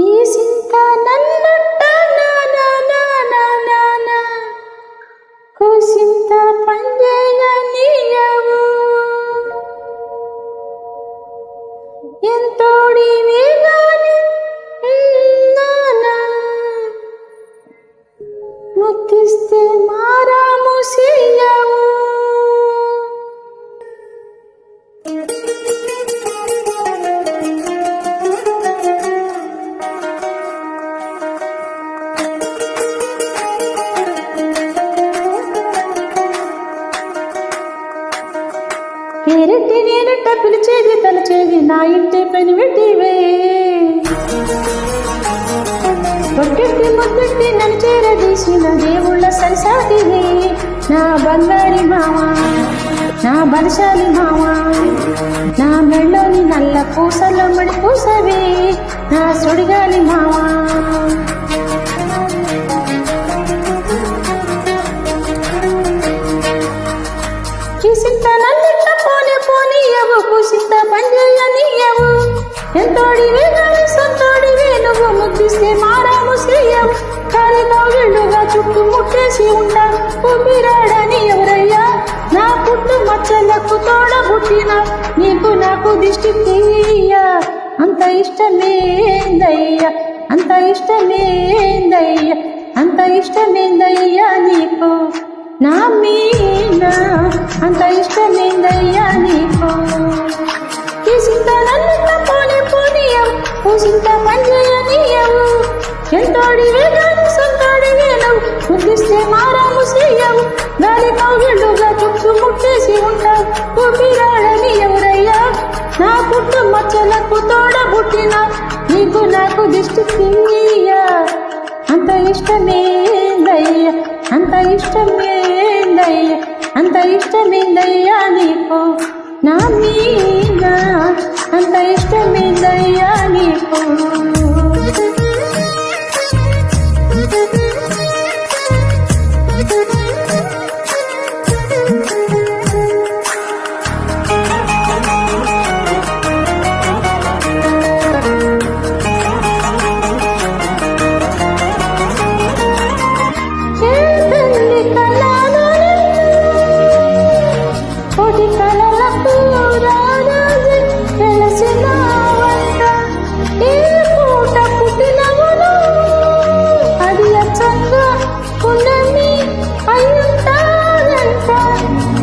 ఈ సింత నన్నట్ట కూసింత పంజేయనీయవు ఎంతోడివి గాని ముత్తిస్తే మారాము చెయ్యవు పేరెట్టి నేనట్ట పిలిచేది తలచేది నా ఇంటి పని పెట్టివే ఒక్కెట్టి ముద్దెట్టి నన్ను చేరదీసిన దేవుళ్ళ సరిసాటివే నా బంగారి మామ నా బలశాలి మామ నా మెళ్ళోని నల్ల పూసల్లో మడి పూసవే నా సుడిగాలి మామ చింత నన్నిట్ల పోనీయవు కూసింత పంజేయనీయవు ఎంతోడివే గాని సొంతోడివే నువ్వు ముద్దిస్తే మారాము చెయ్యవు కాలిగా వీళ్ళుగా చుట్టూ ముట్టేసి ఉంటా ఊపిరాడని ఎవరయ్యా నా పుట్టు మచ్చలకు తోడబుట్టిన నీకు నాకు దిష్టి తీయ్యా అంత ఇష్టమేందయ్యా అంత ఇష్టమేందయ్యా అంత ఇష్టమేందయ్యా నీకు నా మీనా అంత ఇష్టమేందయ్యా నీకు ఈ సింత నన్నిట్ల పోనీయవు కూసింత పంజేయనీయవు ఎంతోడివే గాని సొంతోడివే నువ్వు ముద్దిస్తే మారాము చెయ్యవు గాలి కౌగిళ్ళుగా చుట్టూ ముట్టేసి ఉంటావు ఊపిరాడని ఎవరయ్యా నా పుట్టు మచ్చలకు తోడబుట్టిన నీకు నాకు దిష్టి తీయ్యా అంత ఇష్టమేందయ్యా అంత ఇష్టమేందయ్యా అంత ఇష్టమేందయ్యా నీకు నా మీనా అంత ఇష్టమేందయ్యా నీకు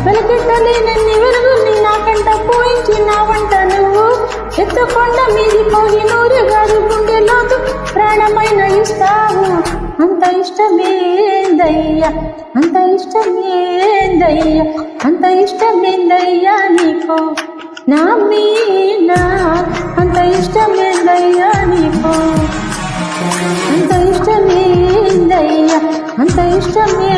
వెలకెట్టలేనన్ని వెలుగుల్ని నాకంట పోయించినావంట నువ్వు ఎత్తుకొండ మీది పోయి నూరుగారు గుండెలోకి ప్రాణమైన ఇస్తావు అంత ఇష్టమేందయ్యా అంత ఇష్టమేందయ్యా అంత ఇష్టమేందయ్యా నీకు నా మీనా అంత ఇష్టమేందయ్యా నీకు అంత ఇష్టమేందయ్యా అంత ఇష్టమే